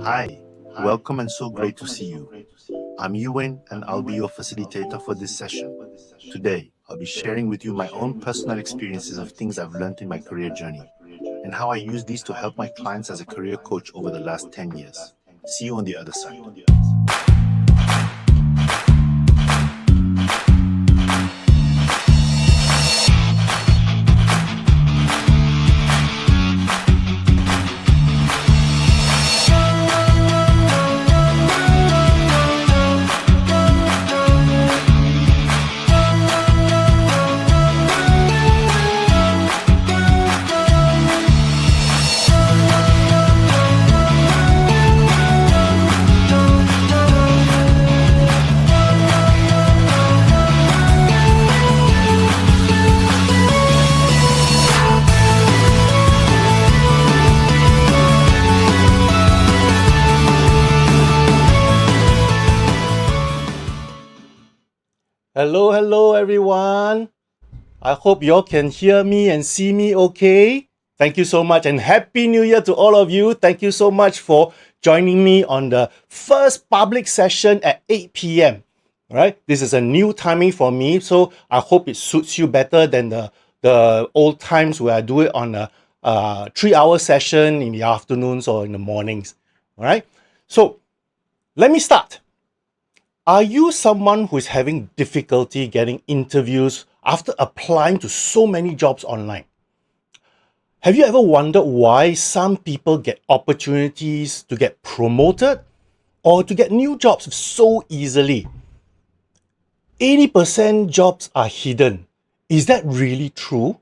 Hi, welcome and so great to see you. I'm Ewan and I'll be your facilitator for this session. Today, I'll be sharing with you my own personal experiences of things I've learned in my career journey and how I use these to help my clients as a career coach over the last 10 years. See you on the other side. Hello everyone. I hope you all can hear me and see me okay. Thank you so much and Happy New Year to all of you. Thank you so much for joining me on the first public session at 8 p.m. All right, this is a new timing for me, so I hope it suits you better than the old times where I do it on a 3-hour session in the afternoons or in the mornings. All right, so let me start. Are you someone who is having difficulty getting interviews after applying to so many jobs online? Have you ever wondered why some people get opportunities to get promoted or to get new jobs so easily? 80% jobs are hidden. Is that really true?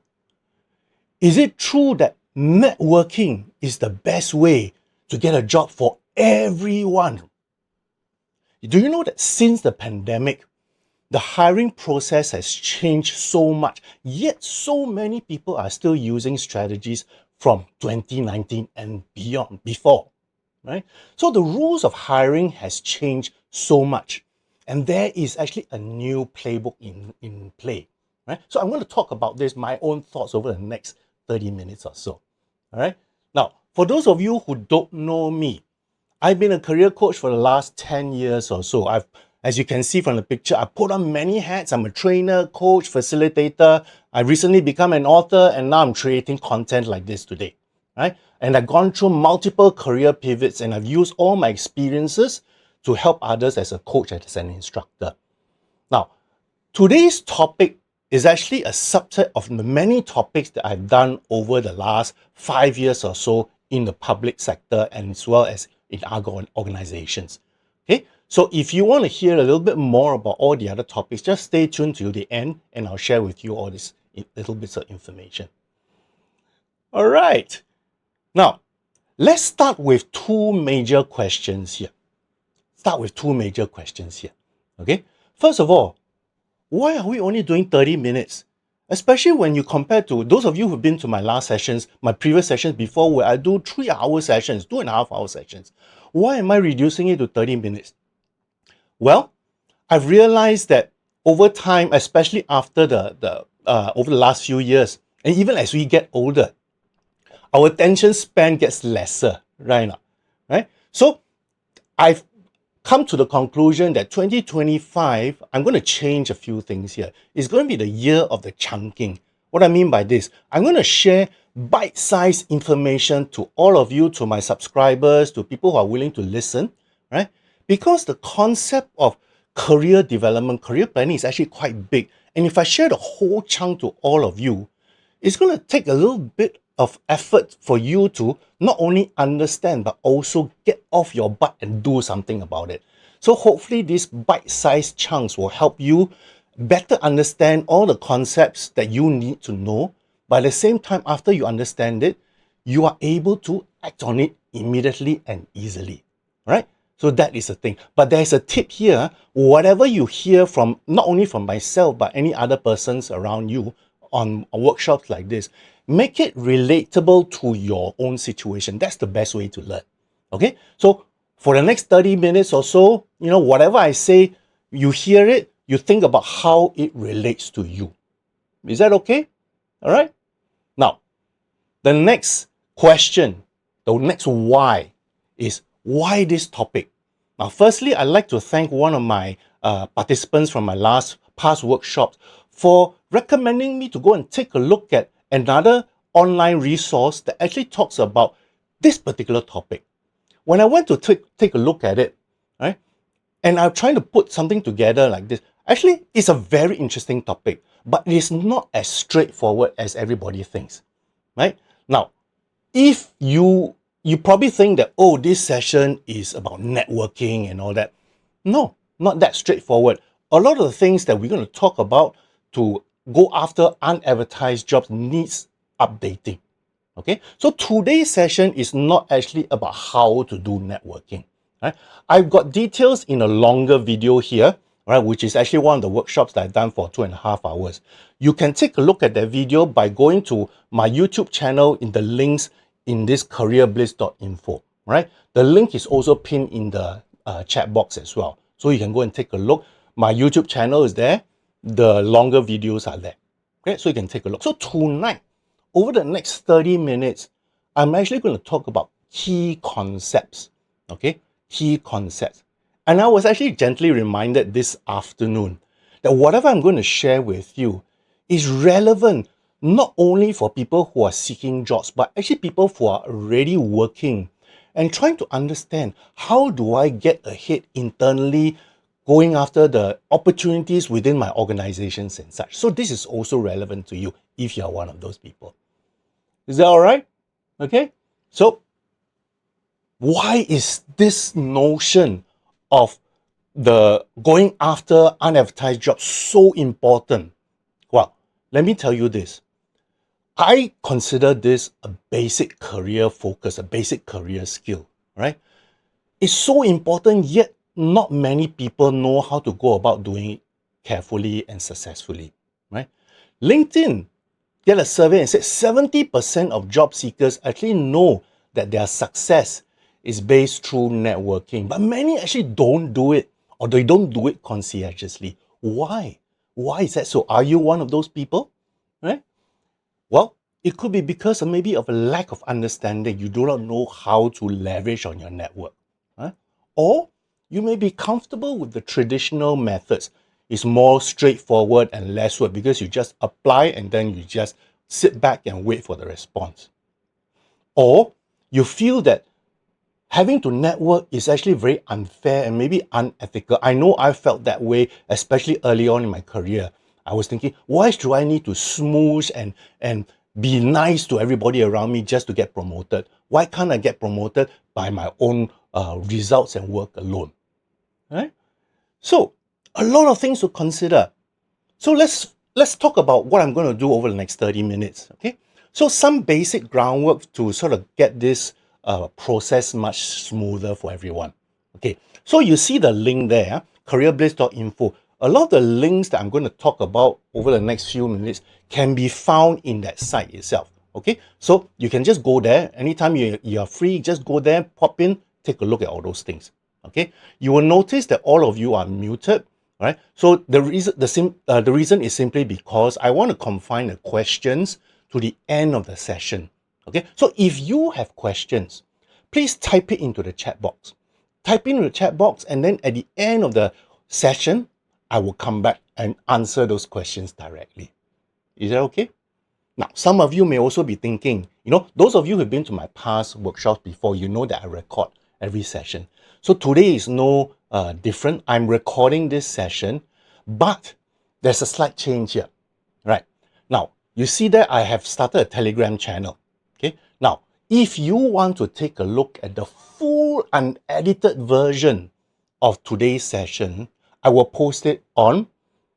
Is it true that networking is the best way to get a job for everyone? Do you know that since the pandemic, the hiring process has changed so much, yet so many people are still using strategies from 2019 and beyond, before, right? So the rules of hiring has changed so much, and there is actually a new playbook in play, right? So I'm going to talk about this, my own thoughts over the next 30 minutes or so, all right? Now, for those of you who don't know me, I've been a career coach for the last 10 years or so. As you can see from the picture, I put on many hats. I'm a trainer, coach, facilitator. I recently become an author, and now I'm creating content like this today, right? And I've gone through multiple career pivots, and I've used all my experiences to help others as a coach, as an instructor. Now, today's topic is actually a subset of the many topics that I've done over the last 5 years or so in the public sector and as well as in other organizations. Okay, so if you want to hear a little bit more about all the other topics, just stay tuned till the end and I'll share with you all these little bits of information. All right, now let's start with two major questions here. Okay, first of all, why are we only doing 30 minutes? Especially when you compare to those of you who've been to my last sessions, my previous sessions before, where I do 3-hour sessions, 2.5-hour sessions. Why am I reducing it to 30 minutes? Well, I've realized that over time, especially after over the last few years, and even as we get older, our attention span gets lesser, right now, right? So I've come to the conclusion that 2025, I'm going to change a few things here. It's going to be the year of the chunking. What I mean by this, I'm going to share bite-sized information to all of you, to my subscribers, to people who are willing to listen, right? Because the concept of career development, career planning is actually quite big. And if I share the whole chunk to all of you, it's going to take a little bit of effort for you to not only understand, but also get off your butt and do something about it. So hopefully these bite-sized chunks will help you better understand all the concepts that you need to know. But at the same time, after you understand it, you are able to act on it immediately and easily, right? So that is the thing. But there's a tip here. Whatever you hear from, not only from myself, but any other persons around you on workshops like this, make it relatable to your own situation. That's the best way to learn. Okay, so for the next 30 minutes or so, whatever I say, you hear it, you think about how it relates to you. Is that okay? All right. Now, the next question, the next why is, Why this topic? Now, firstly, I'd like to thank one of my participants from my past workshops for recommending me to go and take a look at another online resource that actually talks about this particular topic. When I went to take a look at it, right, and I'm trying to put something together like this, actually, it's a very interesting topic, but it is not as straightforward as everybody thinks, right? Now, if you probably think that, oh, this session is about networking and all that. No, not that straightforward. A lot of the things that we're going to talk about to go after unadvertised jobs needs updating. Okay, so today's session is not actually about how to do networking. Right? I've got details in a longer video here, right, which is actually one of the workshops that I've done for 2.5 hours. You can take a look at that video by going to my YouTube channel in the links in this careerbliss.info. Right? The link is also pinned in the chat box as well. So you can go and take a look. My YouTube channel is there. The longer videos are there. Okay, so you can take a look. So tonight, over the next 30 minutes, I'm actually going to talk about key concepts. Okay, key concepts. And I was actually gently reminded this afternoon that whatever I'm going to share with you is relevant not only for people who are seeking jobs, but actually people who are already working and trying to understand, how do I get ahead internally, going after the opportunities within my organizations and such. So this is also relevant to you if you're one of those people. Is that all right? Okay. So why is this notion of the going after unadvertised jobs so important? Well, let me tell you this. I consider this a basic career focus, a basic career skill, right? It's so important, yet not many people know how to go about doing it carefully and successfully, right? LinkedIn did a survey and said 70% of job seekers actually know that their success is based through networking, but many actually don't do it, or they don't do it conscientiously. Why? Why is that so? Are you one of those people? Right? Well, it could be because of maybe of a lack of understanding. You do not know how to leverage on your network. Right? Or you may be comfortable with the traditional methods. It's more straightforward and less work because you just apply and then you just sit back and wait for the response. Or you feel that having to network is actually very unfair and maybe unethical. I know I felt that way, especially early on in my career. I was thinking, why should I need to smoosh and be nice to everybody around me just to get promoted? Why can't I get promoted by my own results and work alone? Right? So, a lot of things to consider. So let's talk about what I'm going to do over the next 30 minutes. Okay. So some basic groundwork to sort of get this process much smoother for everyone. Okay. So you see the link there, careerbliss.info. A lot of the links that I'm going to talk about over the next few minutes can be found in that site itself. Okay. So you can just go there anytime you're free. Just go there, pop in, take a look at all those things. Okay. You will notice that all of you are muted. Right? So the reason is simply because I want to confine the questions to the end of the session. Okay, so if you have questions, please type it into the chat box. Type into the chat box, and then at the end of the session, I will come back and answer those questions directly. Is that okay? Now, some of you may also be thinking, those of you who have been to my past workshops before, you know that I record every session. So today is no different. I'm recording this session, but there's a slight change here. Right. Now, you see that I have started a Telegram channel. Okay. Now, if you want to take a look at the full unedited version of today's session, I will post it on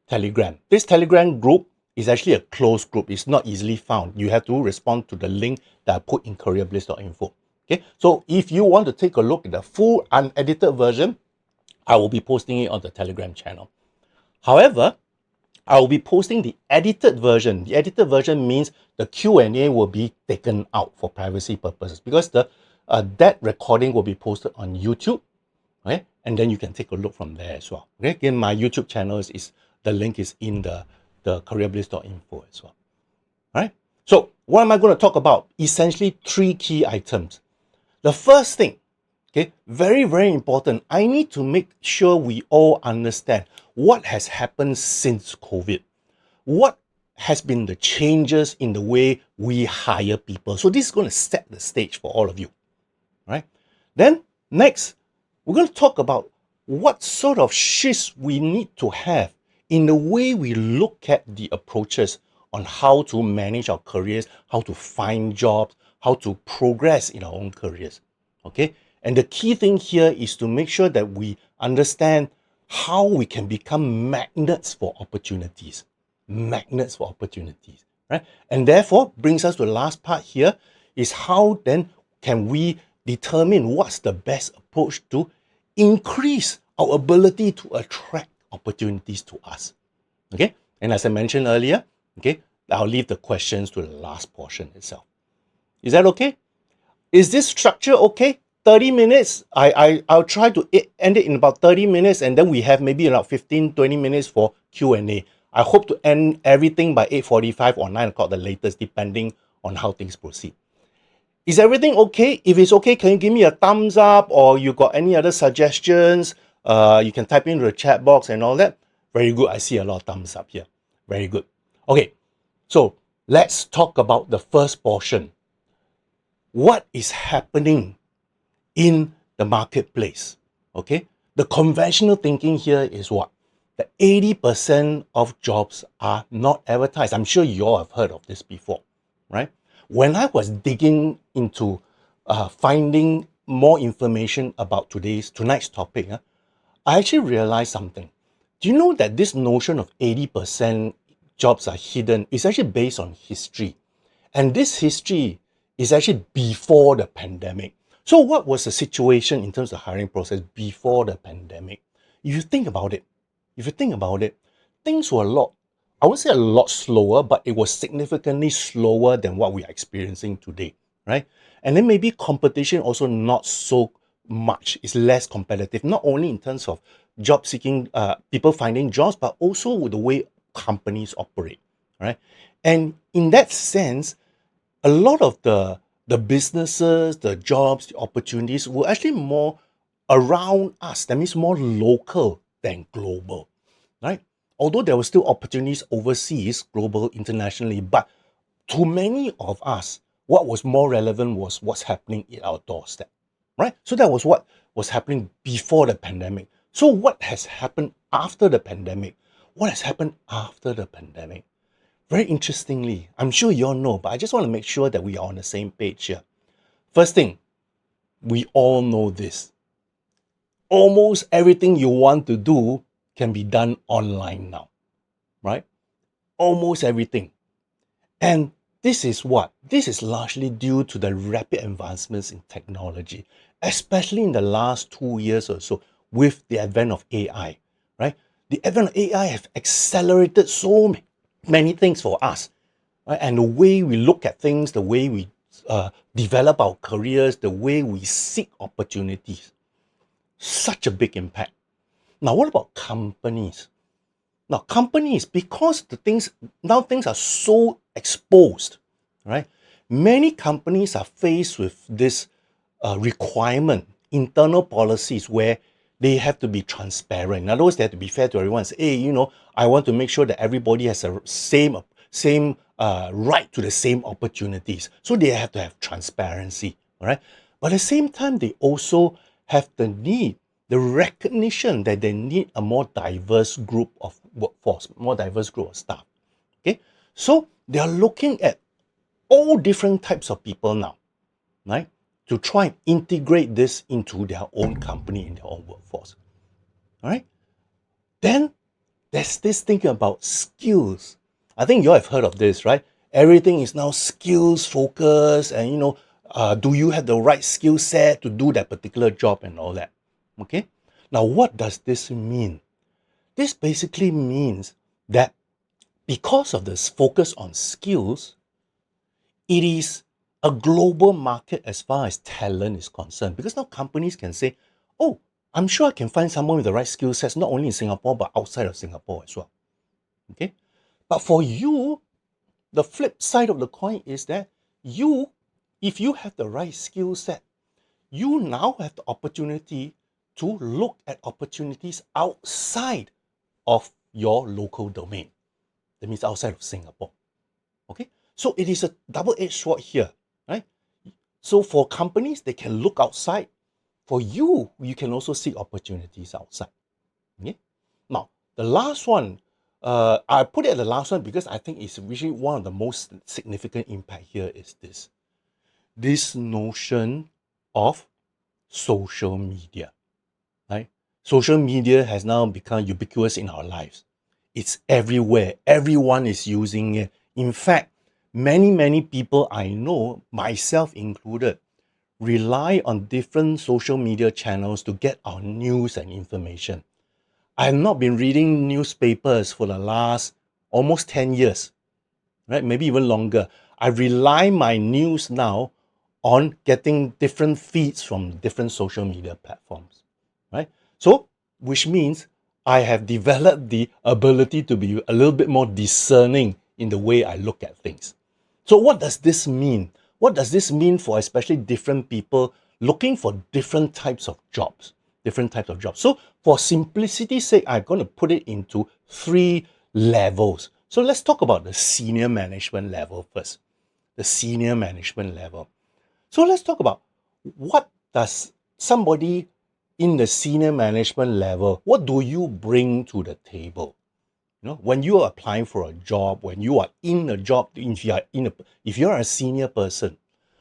Telegram. This Telegram group is actually a closed group. It's not easily found. You have to respond to the link that I put in careerbliss.info. Okay, so if you want to take a look at the full unedited version, I will be posting it on the Telegram channel. However, I will be posting the edited version. The edited version means the Q&A will be taken out for privacy purposes because that recording will be posted on YouTube. Okay, and then you can take a look from there as well. Okay, again, my YouTube channel is the link is in the careerbliss.info as well. All right. So what am I going to talk about? Essentially 3 key items. The first thing, Okay, very, very important. I need to make sure we all understand what has happened since COVID. What has been the changes in the way we hire people. So this is going to set the stage for all of you, right? Then next, we're going to talk about what sort of shifts we need to have in the way we look at the approaches on how to manage our careers, how to find jobs, how to progress in our own careers. Okay? And the key thing here is to make sure that we understand how we can become magnets for opportunities. Magnets for opportunities, right? And therefore brings us to the last part here is how then can we determine what's the best approach to increase our ability to attract opportunities to us. Okay, and as I mentioned earlier, okay, I'll leave the questions to the last portion itself. Is that okay? Is this structure okay? 30 minutes. I'll try to end it in about 30 minutes, and then we have maybe about 15-20 minutes for Q&A. I hope to end everything by 8:45 or 9 o'clock the latest, depending on how things proceed. Is everything okay? If it's okay, can you give me a thumbs up, or you got any other suggestions? You can type into the chat box and all that. Very good. I see a lot of thumbs up here. Very good. Okay, so let's talk about the first portion. What is happening in the marketplace? Okay, the conventional thinking here is what? That 80% of jobs are not advertised. I'm sure you all have heard of this before, right? When I was digging into finding more information about tonight's topic, I actually realized something. Do you know that this notion of 80% jobs are hidden is actually based on history? And this history is actually before the pandemic. So what was the situation in terms of hiring process before the pandemic? If you think about it, things were a lot, I would say a lot slower, but it was significantly slower than what we are experiencing today, right? And then maybe competition also not so much, it's less competitive, not only in terms of job seeking, people finding jobs, but also with the way companies operate, right? And in that sense, a lot of the businesses, the jobs, the opportunities were actually more around us. That means more local than global, right? Although there were still opportunities overseas, global, internationally, but to many of us, what was more relevant was what's happening at our doorstep, right? So that was what was happening before the pandemic. So what has happened after the pandemic? What has happened after the pandemic? Very interestingly, I'm sure you all know, but I just want to make sure that we are on the same page here. First thing, we all know this. Almost everything you want to do can be done online now, right? Almost everything. And this is what? This is largely due to the rapid advancements in technology, especially in the last 2 years or so with the advent of AI, right? The advent of AI have accelerated so many things for us, right? And the way we look at things, the way we develop our careers, the way we seek opportunities. Such a big impact. Now, what about companies? Now, companies, because things are so exposed, right? Many companies are faced with this requirement, internal policies where they have to be transparent. In other words, they have to be fair to everyone. Say, hey, I want to make sure that everybody has a same right to the same opportunities. So they have to have transparency, all right? But at the same time, they also have the recognition that they need a more diverse group of workforce, more diverse group of staff. Okay, so they are looking at all different types of people now, right? To try and integrate this into their own company, in their own workforce. All right. Then there's this thing about skills. I think you all have heard of this, right? Everything is now skills focused, and do you have the right skill set to do that particular job and all that? Okay. Now, what does this mean? This basically means that because of this focus on skills, it is a global market as far as talent is concerned. Because now companies can say, oh, I'm sure I can find someone with the right skill sets, not only in Singapore, but outside of Singapore as well. Okay. But for you, the flip side of the coin is that if you have the right skill set, you now have the opportunity to look at opportunities outside of your local domain. That means outside of Singapore. Okay, so it is a double-edged sword here, right? So for companies, they can look outside. For you, you can also seek opportunities outside. Okay? Now, the last one, I put it at the last one because I think it's really one of the most significant impact here is this notion of social media, right? Social media has now become ubiquitous in our lives. It's everywhere. Everyone is using it. In fact, many people I know, myself included, rely on different social media channels to get our news and information. I have not been reading newspapers for the last almost 10 years, right? Maybe even longer. I rely my news now on getting different feeds from different social media platforms, right? So, which means I have developed the ability to be a little bit more discerning in the way I look at things. So, what does this mean? What does this mean for especially different people looking for different types of jobs? Different types of jobs. So, for simplicity's sake, I'm going to put it into 3 levels. So, let's talk about the senior management level first. The senior management level. So let's talk about what does somebody in the senior management level, what do you bring to the table? You know, when you are applying for a job, when you are in a job, if you're a senior person,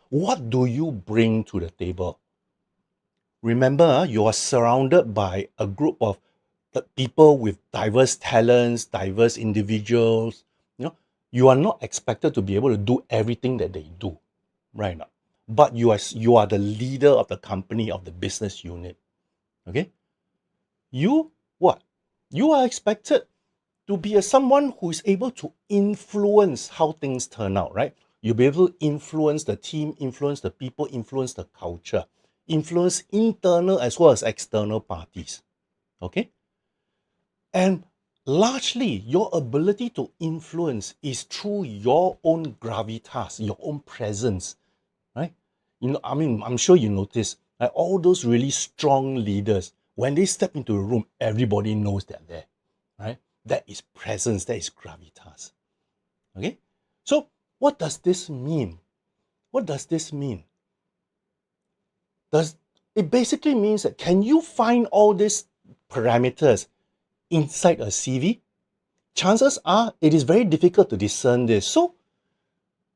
what do you bring to the table? Remember, you are surrounded by a group of people with diverse talents, diverse individuals. You know, you are not expected to be able to do everything that they do, right now. But you are the leader of the company, of the business unit. Okay? You what? You are expected to be someone who is able to influence how things turn out, right? You'll be able to influence the team, influence the people, influence the culture, influence internal as well as external parties. Okay? And largely, your ability to influence is through your own gravitas, your own presence, right? You know, I mean, I'm sure you notice, like all those really strong leaders, when they step into a room, everybody knows they're there, right? That is presence, that is gravitas. Okay? So, what does this mean? What does this mean? Does it basically means that can you find all these parameters inside a CV? Chances are it is very difficult to discern this. So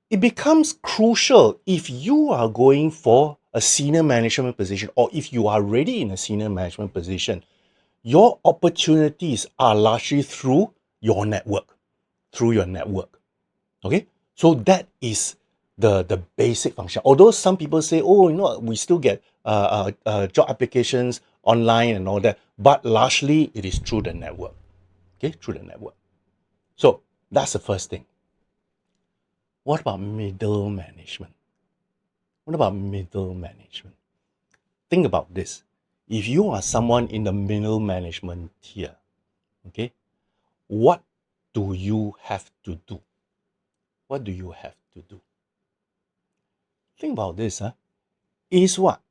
it becomes crucial if you are going for a senior management position or if you are already in a senior management position, your opportunities are largely through your network, through your network. Okay, so that is the basic function. Although some people say, oh, you know, we still get job applications online and all that, but largely it is through the network. Okay, through the network. So that's the first thing. What about middle management? What about middle management? Think about this. If you are someone in the middle management tier, okay, what do you have to do? What do you have to do? Think about this, huh? Is what?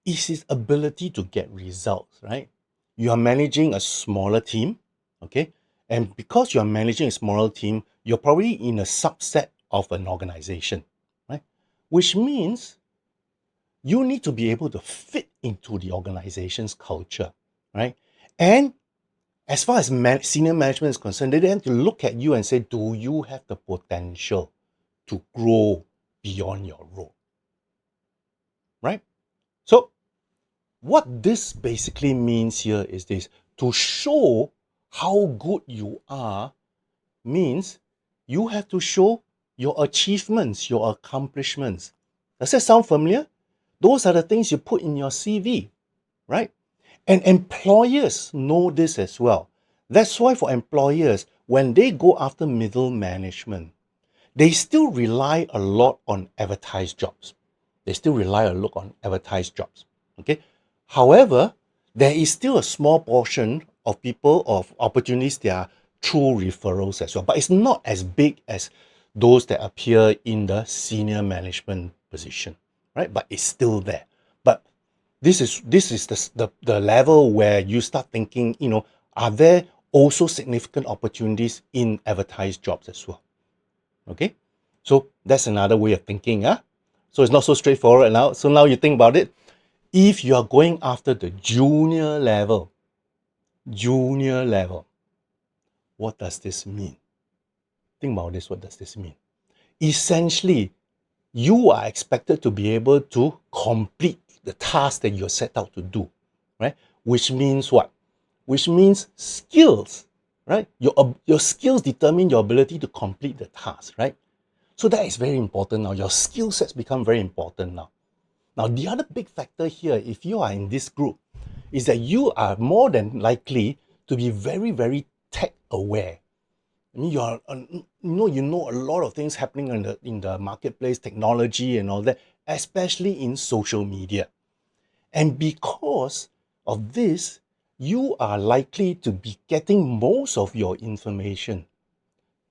Is his ability to get results, right? You are managing a smaller team, okay? And because you're managing a smaller team, you're probably in a subset of an organization, right? Which means you need to be able to fit into the organization's culture, right? And as far as senior management is concerned, they tend to look at you and say, do you have the potential to grow beyond your role, right? So what this basically means here is this: to show how good you are means you have to show your achievements, your accomplishments. Does that sound familiar? Those are the things you put in your CV, right? And employers know this as well. That's why for employers, when they go after middle management, they still rely a lot on advertised jobs. They still rely a lot on advertised jobs. Okay. However, there is still a small portion of people of opportunities that are through referrals as well. But it's not as big as those that appear in the senior management position, right? But it's still there. But This is the level where you start thinking, are there also significant opportunities in advertised jobs as well? Okay, so that's another way of thinking. So it's not so straightforward now. So now you think about it. If you are going after the junior level, what does this mean? Think about this. What does this mean? Essentially, you are expected to be able to complete the task that you're set out to do, right? Which means what? Which means skills, right? Your skills determine your ability to complete the task, right? So that is very important now. Your skill sets become very important now. Now, the other big factor here, if you are in this group, is that you are more than likely to be very, very tech aware. I mean, you know a lot of things happening in the marketplace, technology and all that, especially in social media. And because of this, you are likely to be getting most of your information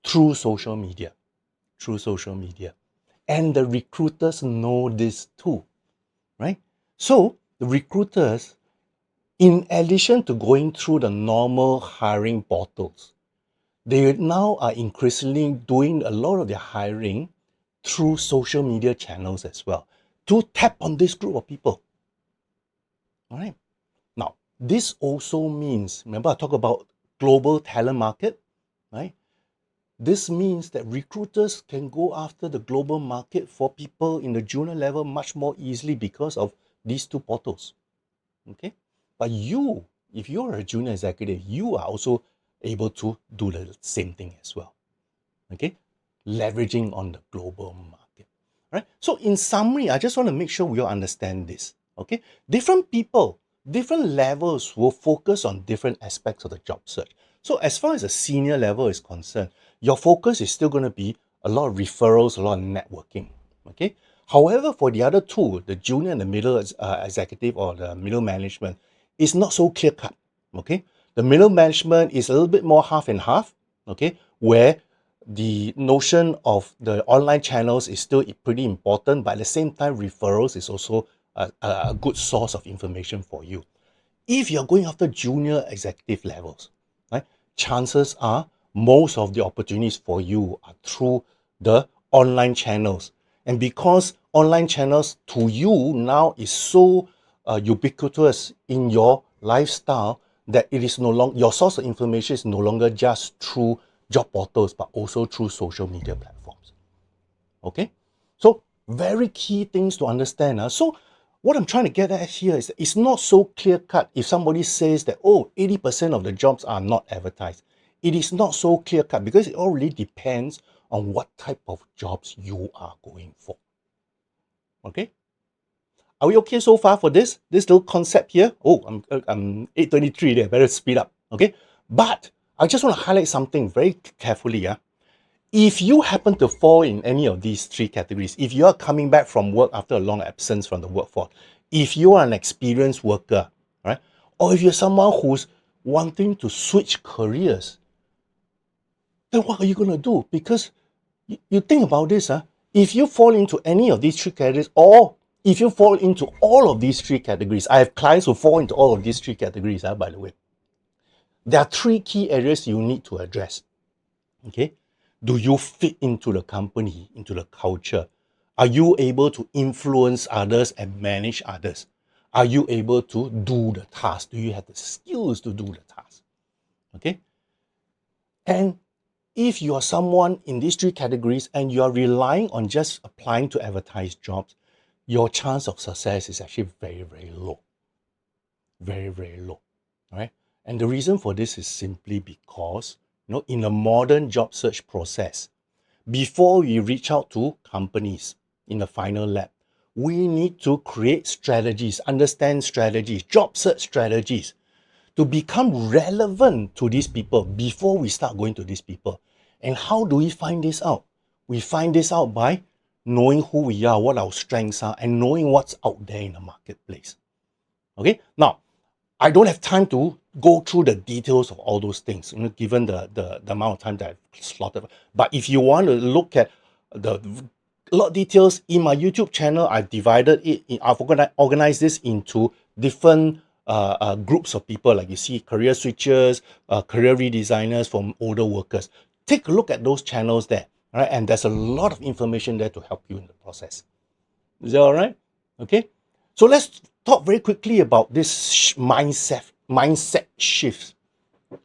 through social media, through social media. And the recruiters know this too, right? So the recruiters, in addition to going through the normal hiring portals, they now are increasingly doing a lot of their hiring through social media channels as well to tap on this group of people. All right. Now, this also means, remember I talked about global talent market, right? This means that recruiters can go after the global market for people in the junior level much more easily because of these two portals. Okay. But you, if you're a junior executive, you are also able to do the same thing as well. Okay, leveraging on the global market. Right. So in summary, I just want to make sure we all understand this. Okay, different people, different levels will focus on different aspects of the job search. So as far as the senior level is concerned, your focus is still going to be a lot of referrals, a lot of networking. Okay. However, for the other two, the junior and the middle executive or the middle management, is not so clear cut. Okay, the middle management is a little bit more half and half. Okay, where the notion of the online channels is still pretty important, but at the same time, referrals is also a good source of information for you. If you're going after junior executive levels, right, chances are most of the opportunities for you are through the online channels. And because online channels to you now is so ubiquitous in your lifestyle that it is no longer, your source of information is no longer just through job portals, but also through social media platforms. Okay? So very key things to understand. So what I'm trying to get at here is it's not so clear cut if somebody says that, oh, 80% of the jobs are not advertised. It is not so clear cut because it all really depends on what type of jobs you are going for. Okay? Are we okay so far for this little concept here? Oh, I'm 8:23 there. Better speed up. Okay? But I just want to highlight something very carefully. Yeah. If you happen to fall in any of these three categories, if you are coming back from work after a long absence from the workforce, if you are an experienced worker, right, or if you're someone who's wanting to switch careers, then what are you going to do? Because you think about this, if you fall into any of these three categories, or if you fall into all of these three categories, I have clients who fall into all of these three categories, by the way. There are three key areas you need to address. Okay, do you fit into the company, into the culture? Are you able to influence others and manage others? Are you able to do the task? Do you have the skills to do the task? Okay, and if you are someone in these three categories and you are relying on just applying to advertised jobs, your chance of success is actually very, very low. Very, very low. Right? And the reason for this is simply because, in a modern job search process, before we reach out to companies in the final lap, we need to create strategies, understand strategies, job search strategies to become relevant to these people before we start going to these people. And how do we find this out? We find this out by knowing who we are, what our strengths are, and knowing what's out there in the marketplace. Okay, now I don't have time to go through the details of all those things, given the amount of time that I've slotted. But if you want to look at the a lot of details in my YouTube channel, I've divided it, I've organized this into different groups of people, like you see career switchers, career redesigners, from older workers. Take a look at those channels there, right? And there's a lot of information there to help you in the process. Is that all right? Okay. So let's talk very quickly about this mindset shifts.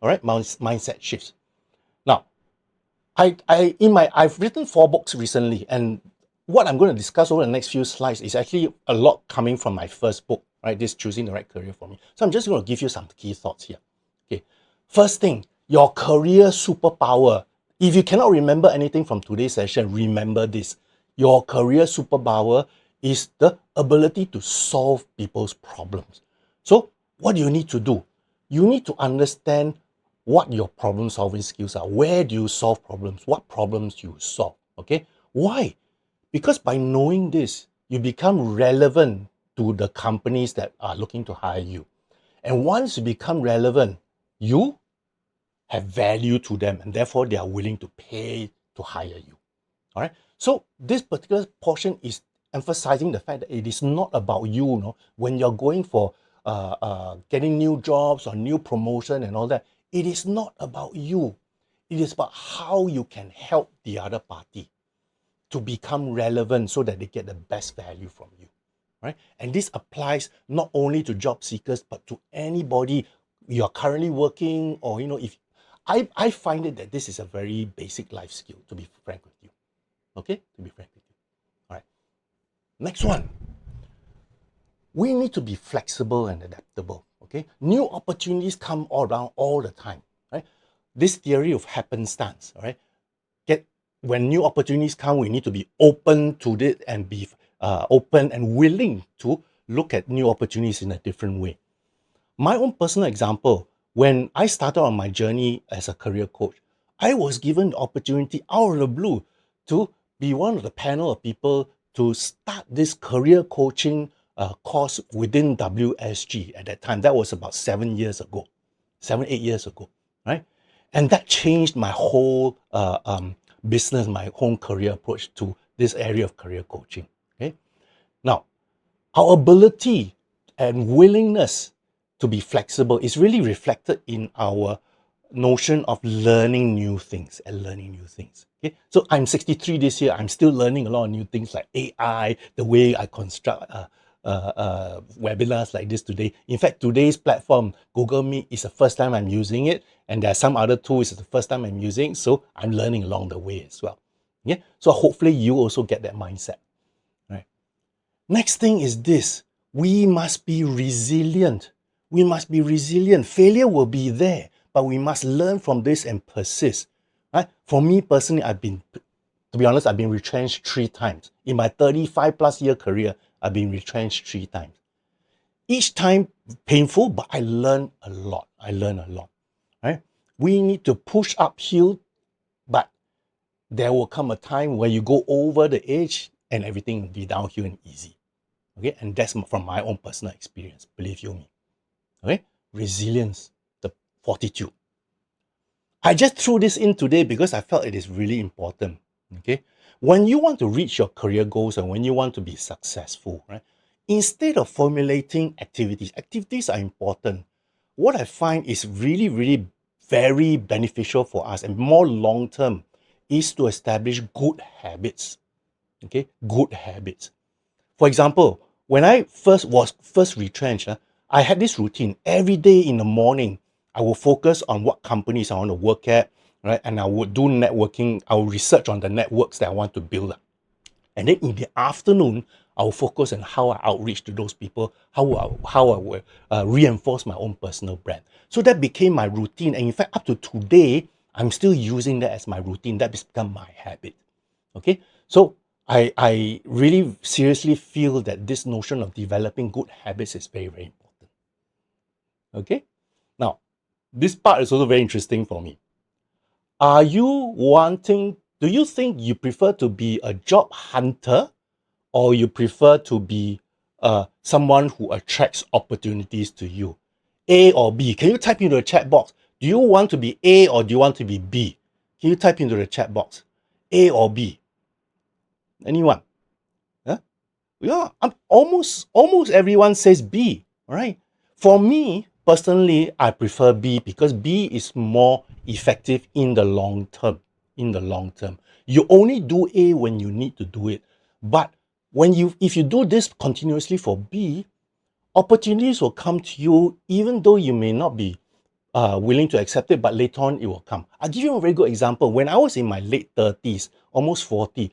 All right, mindset shifts. Now, I've written 4 books recently, and what I'm going to discuss over the next few slides is actually a lot coming from my first book, right? This Choosing the Right Career for Me. So I'm just going to give you some key thoughts here. Okay. First thing, your career superpower. If you cannot remember anything from today's session, remember this. Your career superpower is the ability to solve people's problems. So what do you need to do? You need to understand what your problem solving skills are. Where do you solve problems? What problems you solve? Okay. Why? Because by knowing this, you become relevant to the companies that are looking to hire you. And once you become relevant, you have value to them, and therefore they are willing to pay to hire you. All right. So this particular portion is emphasizing the fact that it is not about you, when you're going for getting new jobs or new promotion and all that. It is not about you. It is about how you can help the other party to become relevant so that they get the best value from you. Right? And this applies not only to job seekers, but to anybody you're currently working, or if I find it that this is a very basic life skill, to be frank with you. Okay? To be frank with you. All right. Next one. We need to be flexible and adaptable. Okay? New opportunities come all around all the time. Right? This theory of happenstance, all right? When new opportunities come, we need to be open to it and be open and willing to look at new opportunities in a different way. My own personal example, when I started on my journey as a career coach, I was given the opportunity out of the blue to be one of the panel of people to start this career coaching course within WSG at that time. That was about 7 years ago, 8 years ago, right? And that changed my whole business, my whole career approach to this area of career coaching. Okay. Now, our ability and willingness to be flexible is really reflected in our notion of learning new things and learning new things. Okay, so I'm 63 this year. I'm still learning a lot of new things like AI, the way I construct webinars like this today. In fact, today's platform, Google Meet, is the first time I'm using it, and there are some other tools it's the first time I'm using. So I'm learning along the way as well. Yeah, so hopefully you also get that mindset. Right. Next thing is this. We must be resilient. We must be resilient. Failure will be there, but we must learn from this and persist. Right? For me personally, to be honest, I've been retrenched 3 times. In my 35 plus year career, I've been retrenched 3 times. Each time painful, but I learn a lot. Right? We need to push uphill, but there will come a time where you go over the edge and everything will be downhill and easy. Okay, and that's from my own personal experience, believe you me. Okay, resilience, the fortitude. I just threw this in today because I felt it is really important. Okay, when you want to reach your career goals and when you want to be successful, right? Instead of formulating activities are important. What I find is really, really very beneficial for us and more long term is to establish good habits. Okay, good habits. For example, when I first retrenched, I had this routine. Every day in the morning, I will focus on what companies I want to work at, right? And I would do networking. I will research on the networks that I want to build up. And then in the afternoon, I will focus on how I outreach to those people, how I will reinforce my own personal brand. So that became my routine. And in fact, up to today, I'm still using that as my routine. That has become my habit. Okay, so I really seriously feel that this notion of developing good habits is very, very important. Okay, now this part is also very interesting for me. Do you think you prefer to be a job hunter or you prefer to be someone who attracts opportunities to you? A or B? Can you type into the chat box? Do you want to be A or do you want to be B? Can you type into the chat box? A or B? Anyone? Huh? Yeah, almost everyone says B. All right. For me, personally, I prefer B because B is more effective in the long term. In the long term, you only do A when you need to do it. But if you do this continuously for B, opportunities will come to you even though you may not be willing to accept it, but later on it will come. I'll give you a very good example. When I was in my late 30s, almost 40,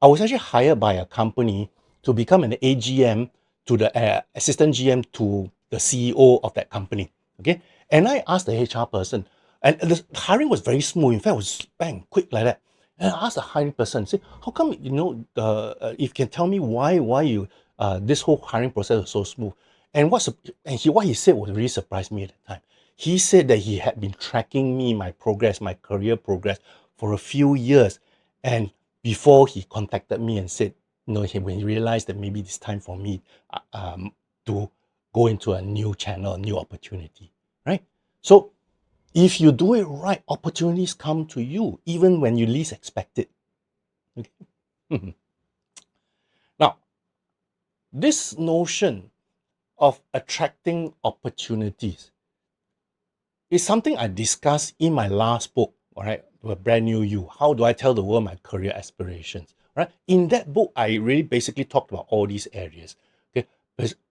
I was actually hired by a company to become an AGM to the assistant GM to the CEO of that company. Okay. And I asked the HR person, and the hiring was very smooth. In fact, it was bang, quick like that. And I asked the hiring person, say, how come, if you can tell me why you, this whole hiring process was so smooth? And what he said was really surprised me at the time. He said that he had been tracking me, my progress, my career progress for a few years. And before he contacted me and said, when he realized that maybe it's time for me to go into a new channel, a new opportunity, right? So if you do it right, opportunities come to you even when you least expect it. Okay? Now, this notion of attracting opportunities is something I discussed in my last book, all right, The Brand New You. How do I tell the world my career aspirations? Right? In that book, I really basically talked about all these areas. Okay,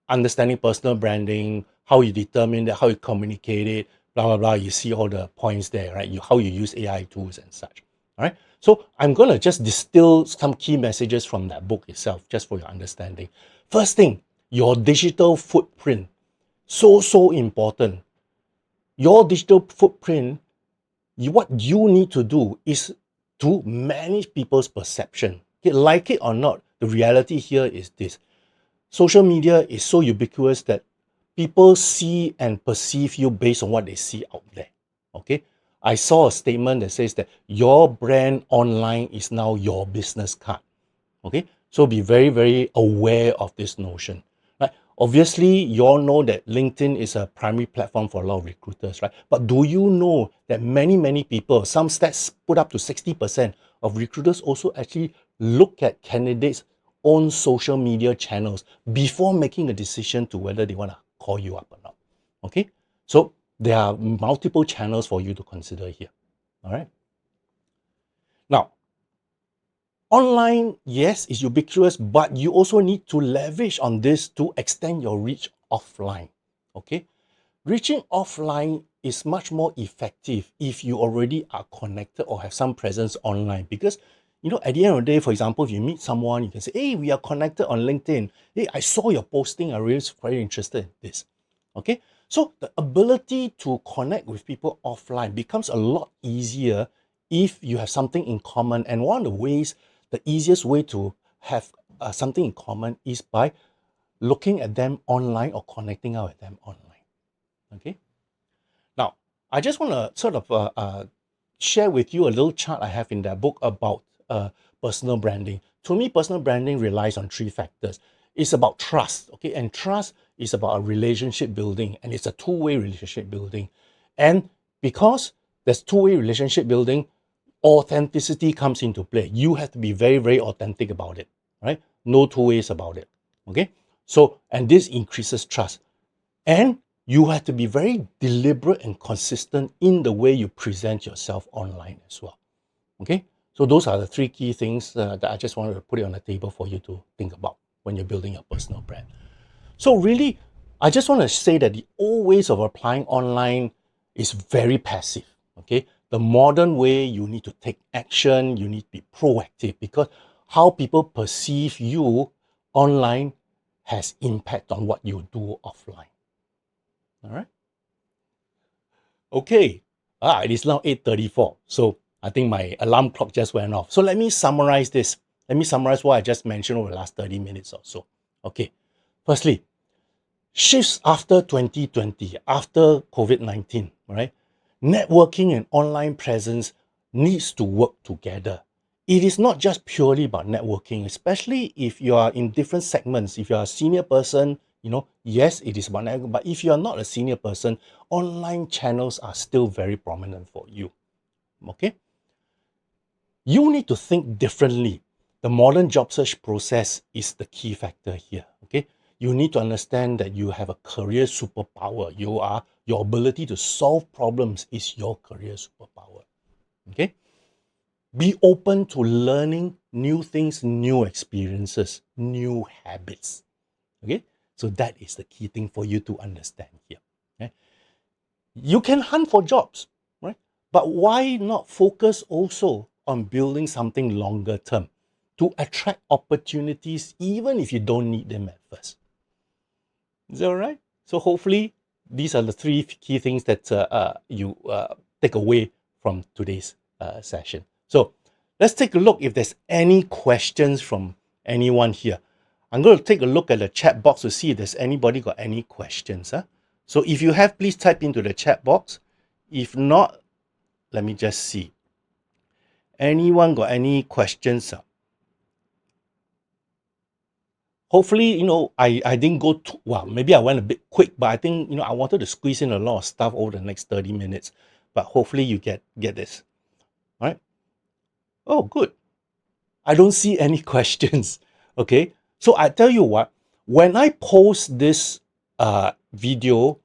understanding personal branding, how you determine that, how you communicate it, blah blah blah. You see all the points there, right? How you use AI tools and such. All right. So I'm gonna just distill some key messages from that book itself, just for your understanding. First thing, your digital footprint. So important. Your digital footprint, what you need to do is to manage people's perception. Okay, like it or not, the reality here is this. Social media is so ubiquitous that people see and perceive you based on what they see out there. Okay? I saw a statement that says that your brand online is now your business card. Okay, so be very aware of this notion, right? Obviously, you all know that LinkedIn is a primary platform for a lot of recruiters, right? But do you know that many people, some stats put up to 60% of recruiters also actually look at candidates' own social media channels before making a decision to whether they want to call you up or not. Okay, so there are multiple channels for you to consider here. All right, now online, yes, is ubiquitous, but you also need to leverage on this to extend your reach offline. Okay, reaching offline is much more effective if you already are connected or have some presence online, because at the end of the day, for example, if you meet someone, you can say, hey, we are connected on LinkedIn. Hey, I saw your posting, I really very interested in this. Okay, so the ability to connect with people offline becomes a lot easier if you have something in common. And one of the ways, the easiest way to have something in common is by looking at them online or connecting out with them online. Okay, now I just want to sort of share with you a little chart I have in that book about personal branding. To me, personal branding relies on three factors. It's about trust, okay? And trust is about a relationship building, and it's a two-way relationship building. And because there's two-way relationship building, authenticity comes into play. You have to be very authentic about it, right? No two ways about it, okay? So, and this increases trust. And you have to be very deliberate and consistent in the way you present yourself online as well. Okay, so those are the three key things that I just wanted to put it on the table for you to think about when you're building your personal brand. So really, I just want to say that the old ways of applying online is very passive. Okay, the modern way, you need to take action, you need to be proactive, because how people perceive you online has impact on what you do offline. All right. Okay. It is now 8:34. So I think my alarm clock just went off. So let me summarize this. Let me summarize what I just mentioned over the last 30 minutes or so. Okay. Firstly, shifts after 2020, after COVID-19, right? Networking and online presence needs to work together. It is not just purely about networking, especially if you are in different segments. If you are a senior person, yes, it is about networking, but if you are not a senior person, online channels are still very prominent for you. Okay? You need to think differently. The modern job search process is the key factor here. Okay? you need to understand that you have a career superpower. Your ability to solve problems is your career superpower. Okay? Be open to learning new things, new experiences, new habits. Okay? So that is the key thing for you to understand here. Okay? You can hunt for jobs, right? But why not focus also on building something longer term to attract opportunities even if you don't need them at first? Is that all right? So hopefully these are the three key things that you take away from today's session. So let's take a look if there's any questions from anyone here. I'm going to take a look at the chat box to see if there's anybody got any questions. Huh? So if you have, please type into the chat box. If not, let me just see. Anyone got any questions? Hopefully, I didn't go too, well, maybe I went a bit quick, but I think, I wanted to squeeze in a lot of stuff over the next 30 minutes. But hopefully you get this. All right. Oh, good. I don't see any questions. Okay. So I tell you what, when I post this video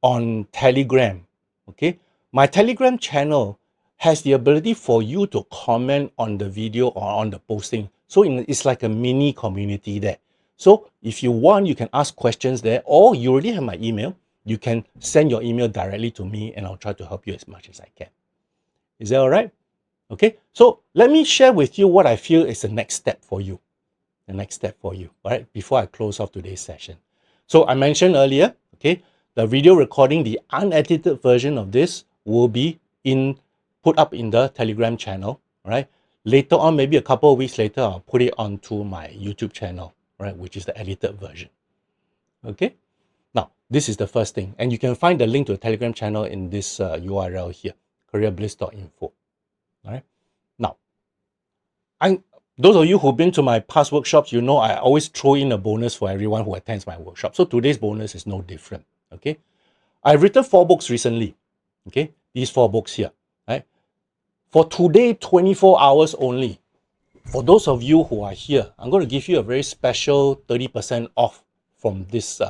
on Telegram, okay, my Telegram channel has the ability for you to comment on the video or on the posting. So it's like a mini community there. So if you want, you can ask questions there, or you already have my email. You can send your email directly to me and I'll try to help you as much as I can. Is that all right? Okay, so let me share with you what I feel is the next step for you. The next step for you, all right, before I close off today's session. So I mentioned earlier, okay, the video recording, the unedited version of this will be put up in the Telegram channel, right? Later on, maybe a couple of weeks later, I'll put it onto my YouTube channel, right, which is the edited version. Okay, now this is the first thing, and you can find the link to the Telegram channel in this URL here, careerbliss.info. All right, now those of you who've been to my past workshops, you know I always throw in a bonus for everyone who attends my workshop. So today's bonus is no different. Okay, I've written 4 books recently. Okay, these 4 books here, right? For today, 24 hours only. For those of you who are here, I'm going to give you a very special 30% off from this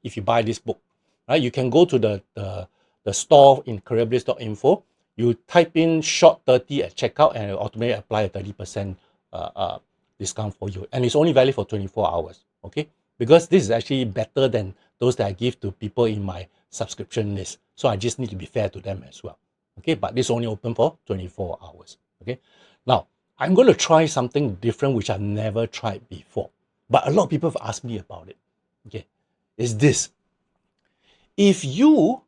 if you buy this book. Right? You can go to the store in careerbliss.info. You type in short 30 at checkout and it will automatically apply a 30% discount for you. And it's only valid for 24 hours. Okay? Because this is actually better than those that I give to people in my subscription list. So I just need to be fair to them as well. Okay? But this is only open for 24 hours. Okay? Now, I'm going to try something different which I've never tried before. But a lot of people have asked me about it. Okay, is this. If you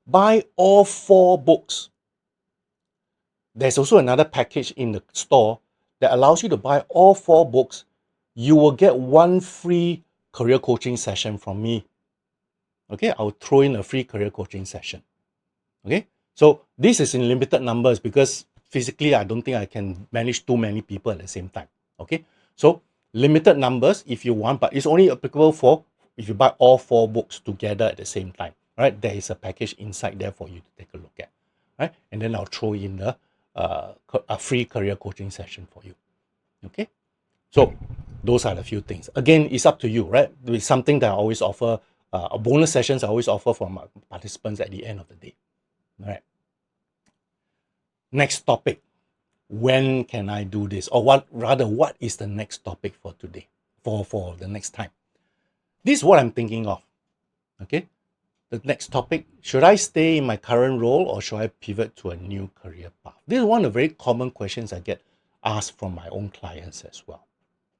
buy all 4 books, there's also another package in the store that allows you to buy all 4 books. You will get 1 free career coaching session from me. Okay, I'll throw in a free career coaching session. Okay, so this is in limited numbers because physically I don't think I can manage too many people at the same time. Okay, so limited numbers if you want, but it's only applicable for if you buy all 4 books together at the same time. Right, there is a package inside there for you to take a look at. Right, and then I'll throw in a free career coaching session for you. Okay, so those are the few things. Again, it's up to you, right? It's something that I always offer. Bonus sessions I always offer for my participants at the end of the day. All right. Next topic. When can I do this? Or what is the next topic for today? For the next time. This is what I'm thinking of. Okay. The next topic, should I stay in my current role or should I pivot to a new career path? This is one of the very common questions I get asked from my own clients as well.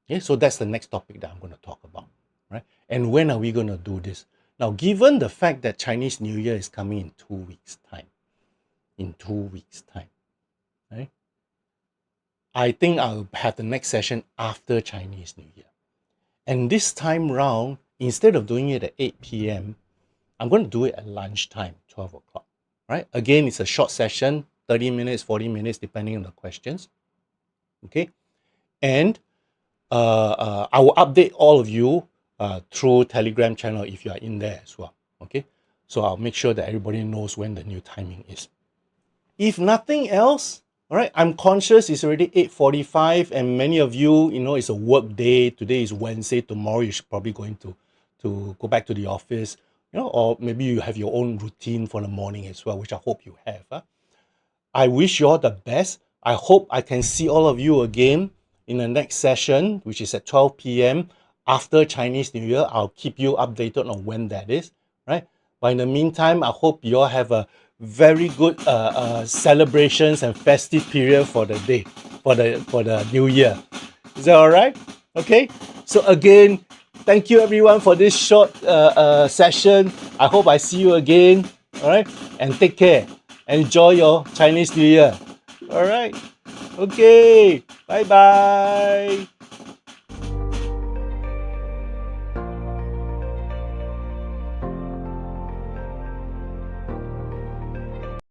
Okay, so that's the next topic that I'm going to talk about. Right? And when are we going to do this? Now, given the fact that Chinese New Year is coming in 2 weeks' time, right? I think I'll have the next session after Chinese New Year. And this time round, instead of doing it at 8 p.m., I'm going to do it at lunchtime, 12 o'clock. Right? Again, it's a short session, 30 minutes, 40 minutes, depending on the questions. Okay? And I will update all of you through Telegram channel if you are in there as well. Okay? So I'll make sure that everybody knows when the new timing is. If nothing else, all right, I'm conscious it's already 8:45 and many of you, it's a work day. Today is Wednesday. Tomorrow you're probably going to to go back to the office, or maybe you have your own routine for the morning as well, which I hope you have. I wish you all the best. I hope I can see all of you again in the next session, which is at 12 p.m. after Chinese New Year. I'll keep you updated on when that is, right? But in the meantime, I hope you all have a very good celebrations and festive period for the day, for the new year. Is that all right? Okay. So again, thank you everyone for this short session. I hope I see you again. All right, and take care. Enjoy your Chinese New Year. All right. Okay. Bye bye.